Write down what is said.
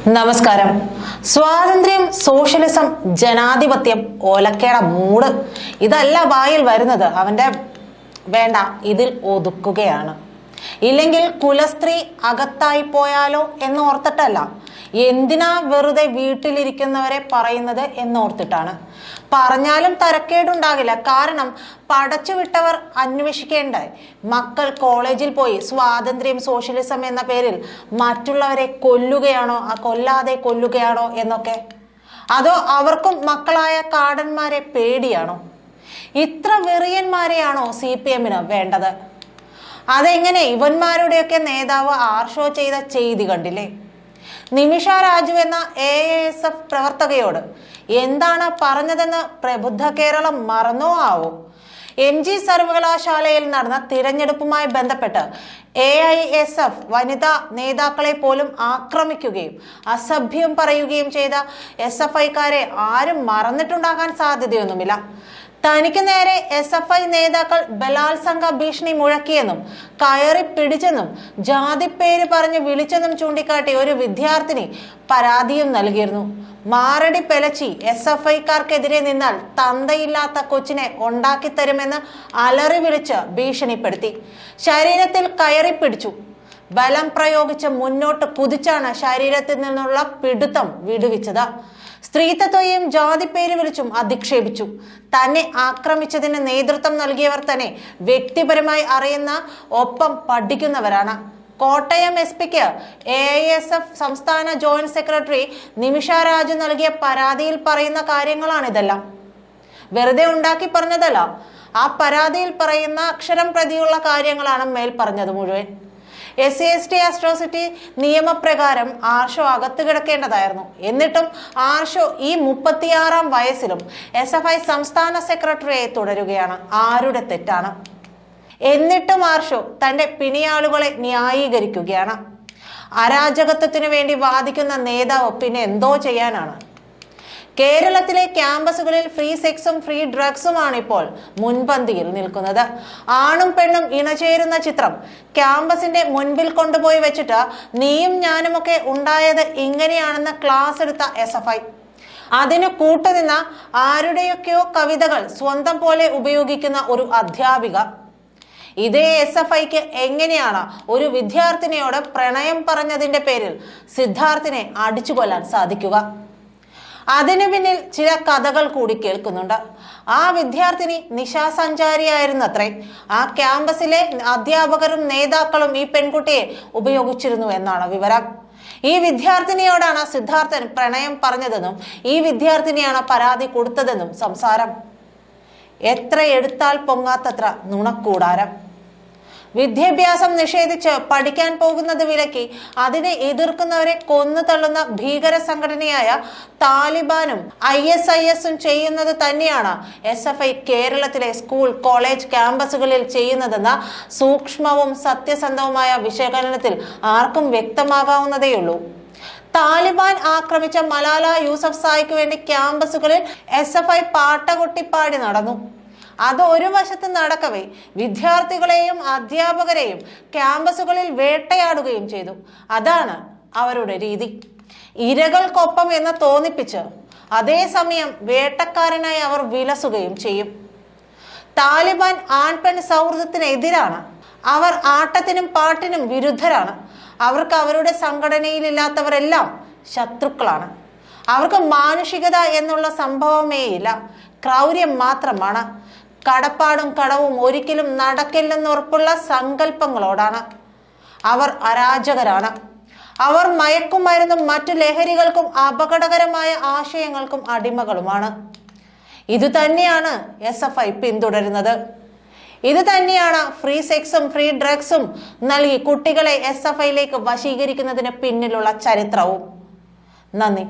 നമസ്കാരം. സ്വാതന്ത്ര്യം, സോഷ്യലിസം, ജനാധിപത്യം, ഓലക്കേട മൂട് ഇതല്ല വായിൽ വരുന്നത്. അവന്റെ വേണ്ട, ഇതിൽ ഒതുക്കുകയാണ്. ഇല്ലെങ്കിൽ കുലസ്ത്രീ അകത്തായി പോയാലോ എന്നോർത്തിട്ടല്ല, എന്തിനാ വെറുതെ വീട്ടിലിരിക്കുന്നവരെ പറയുന്നത് എന്നോർത്തിട്ടാണ്. പറഞ്ഞാലും തരക്കേടുണ്ടാകില്ല. കാരണം പടച്ചുവിട്ടവർ അന്വേഷിക്കേണ്ട. മക്കൾ കോളേജിൽ പോയി സ്വാതന്ത്ര്യം, സോഷ്യലിസം എന്ന പേരിൽ മറ്റുള്ളവരെ കൊല്ലുകയാണോ, കൊല്ലാതെ കൊല്ലുകയാണോ എന്നൊക്കെ. അതോ അവർക്കും മക്കളായ കാടന്മാരെ പേടിയാണോ? ഇത്ര വെറിയന്മാരെയാണോ CPM-ന് വേണ്ടത്? അതെങ്ങനെ? ഇവന്മാരുടെയൊക്കെ നേതാവ് ആർഷോ ചെയ്ത ചെയ്തി കണ്ടില്ലേ? നിമിഷ രാജു എന്ന AASF പ്രവർത്തകയോട് എന്താണ് പറഞ്ഞതെന്ന് പ്രബുദ്ധ കേരളം മറന്നോ ആവോ? MG സർവകലാശാലയിൽ നടന്ന തിരഞ്ഞെടുപ്പുമായി ബന്ധപ്പെട്ട് AISF വനിതാ നേതാക്കളെ പോലും ആക്രമിക്കുകയും അസഭ്യം പറയുകയും ചെയ്ത SFI-ക്കാരെ ആരും മറന്നിട്ടുണ്ടാകാൻ സാധ്യതയൊന്നുമില്ല. തനിക്ക് നേരെ SFI നേതാക്കൾ ബലാത്സംഗ ഭീഷണി മുഴക്കിയെന്നും കയറി പിടിച്ചെന്നും ജാതിപ്പേര് പറഞ്ഞ് വിളിച്ചെന്നും ചൂണ്ടിക്കാട്ടി ഒരു വിദ്യാർത്ഥിനി പരാതിയും നൽകിയിരുന്നു. മാറടി പെലച്ചി SFI-ക്കാർക്കെതിരെ നിന്നാൽ തന്തയില്ലാത്ത കൊച്ചിനെ ഉണ്ടാക്കിത്തരുമെന്ന് അലറി വിളിച്ച് ഭീഷണിപ്പെടുത്തി. ശരീരത്തിൽ കയറി പിടിച്ചു. ബലം പ്രയോഗിച്ച് മുന്നോട്ട് കുതിച്ചാണ് ശരീരത്തിൽ നിന്നുള്ള പിടുത്തം വിടുവിച്ചത്. സ്ത്രീത്വത്തെയും ജാതിപ്പേര് വിളിച്ചും അധിക്ഷേപിച്ചു. തന്നെ ആക്രമിച്ചതിന് നേതൃത്വം നൽകിയവർ തന്നെ വ്യക്തിപരമായി അറിയുന്ന, ഒപ്പം പഠിക്കുന്നവരാണ്. കോട്ടയം SP-ക്ക് AISF സംസ്ഥാന ജോയിന്റ് സെക്രട്ടറി നിമിഷ രാജു നൽകിയ പരാതിയിൽ പറയുന്ന കാര്യങ്ങളാണിതെല്ലാം. വെറുതെ ഉണ്ടാക്കി പറഞ്ഞതല്ല. ആ പരാതിയിൽ പറയുന്ന അക്ഷരം പ്രതിയുള്ള കാര്യങ്ങളാണ് മേൽ പറഞ്ഞത് മുഴുവൻ. SC/ST അട്രോസിറ്റി നിയമപ്രകാരം ആർഷോ അകത്ത് കിടക്കേണ്ടതായിരുന്നു. എന്നിട്ടും ആർഷോ ഈ 36-ാം വയസ്സിലും SFI സംസ്ഥാന സെക്രട്ടറിയെ തുടരുകയാണ്. ആരുടെ തെറ്റാണ്? എന്നിട്ടും ആർഷോ തന്റെ പിണിയാളുകളെ ന്യായീകരിക്കുകയാണ്. അരാജകത്വത്തിനു വേണ്ടി വാദിക്കുന്ന നേതാവ് പിന്നെ എന്തോ ചെയ്യാനാണ്? കേരളത്തിലെ ക്യാമ്പസുകളിൽ ഫ്രീ സെക്സും ഫ്രീ ഡ്രഗ്സുമാണ് ഇപ്പോൾ മുൻപന്തിയിൽ നിൽക്കുന്നത്. ആണും പെണ്ണും ഇണചേരുന്ന ചിത്രം ക്യാമ്പസിന്റെ മുൻപിൽ കൊണ്ടുപോയി വെച്ചിട്ട് നീയും ഞാനുമൊക്കെ ഉണ്ടായത് ഇങ്ങനെയാണെന്ന് ക്ലാസ് എടുത്ത SFI. അതിന് കൂട്ടുനിന്ന ആരുടെയൊക്കെയോ കവിതകൾ സ്വന്തം പോലെ ഉപയോഗിക്കുന്ന ഒരു അധ്യാപിക. ഇതേ SFI-ക്ക് എങ്ങനെയാണ് ഒരു വിദ്യാർത്ഥിനിയോട് പ്രണയം പറഞ്ഞതിന്റെ പേരിൽ സിദ്ധാർത്ഥിനെ അടിച്ചു കൊല്ലാൻ സാധിക്കുക? അതിനു പിന്നിൽ ചില കഥകൾ കൂടി കേൾക്കുന്നുണ്ട്. ആ വിദ്യാർത്ഥിനി നിശാസഞ്ചാരിയായിരുന്നത്രേ. ആ ക്യാമ്പസിലെ അധ്യാപകരും നേതാക്കളും ഈ പെൺകുട്ടിയെ ഉപയോഗിച്ചിരുന്നു എന്നാണ് വിവരം. ഈ വിദ്യാർത്ഥിനിയോടാണ് സിദ്ധാർത്ഥൻ പ്രണയം പറഞ്ഞതെന്നും ഈ വിദ്യാർത്ഥിനിയാണ് പരാതി കൊടുത്തതെന്നും സംസാരം. എത്ര എടുത്താൽ പൊങ്ങാത്തത്ര നുണക്കൂടാരം. വിദ്യാഭ്യാസം നിഷേധിച്ച് പഠിക്കാൻ പോകുന്നത് വിലക്കി അതിനെ എതിർക്കുന്നവരെ കൊന്നു തള്ളുന്ന ഭീകര സംഘടനയായ താലിബാനും ISIS-ഉം ചെയ്യുന്നത് തന്നെയാണ് SFI കേരളത്തിലെ സ്കൂൾ, കോളേജ് ക്യാമ്പസുകളിൽ ചെയ്യുന്നതെന്ന സൂക്ഷ്മവും സത്യസന്ധവുമായ വിശകലനത്തിൽ ആർക്കും വ്യക്തമാകാവുന്നതേയുള്ളൂ. താലിബാൻ ആക്രമിച്ച മലാല യൂസഫ്സായിക്ക് വേണ്ടി ക്യാമ്പസുകളിൽ SFI പാട്ടകൊട്ടിപ്പാടി നടന്നു. അത് ഒരു വശത്ത് നടക്കവേ വിദ്യാർത്ഥികളെയും അധ്യാപകരെയും ക്യാമ്പസുകളിൽ വേട്ടയാടുകയും ചെയ്തു. അതാണ് അവരുടെ രീതി. ഇരകൾക്കൊപ്പം എന്ന് തോന്നിപ്പിച്ച് അതേസമയം വേട്ടക്കാരനായി അവർ വിലസുകയും ചെയ്യും. താലിബാൻ ആൺപെൺ സൗഹൃദത്തിനെതിരാണ്. അവർ ആട്ടത്തിനും പാട്ടിനും വിരുദ്ധരാണ്. അവർക്ക് അവരുടെ സംഘടനയിലില്ലാത്തവരെല്ലാം ശത്രുക്കളാണ്. അവർക്ക് മാനുഷികത എന്നുള്ള സംഭവമേയില്ല. ക്രൗര്യം മാത്രമാണ്. കടപ്പാടും കടവും ഒരിക്കലും നടക്കില്ലെന്നുറപ്പുള്ള സങ്കല്പങ്ങളോടാണ്. അവർ അരാജകരാണ്. അവർ മയക്കുമരുന്നും മറ്റു ലഹരികൾക്കും അപകടകരമായ ആശയങ്ങൾക്കും അടിമകളുമാണ്. ഇത് തന്നെയാണ് SFI പിന്തുടരുന്നത്. ഇത് തന്നെയാണ് ഫ്രീ സെക്സും ഫ്രീ ഡ്രഗ്സും നൽകി കുട്ടികളെ SFI-യിലേക്ക് വശീകരിക്കുന്നതിന് പിന്നിലുള്ള ചരിത്രവും. നന്ദി.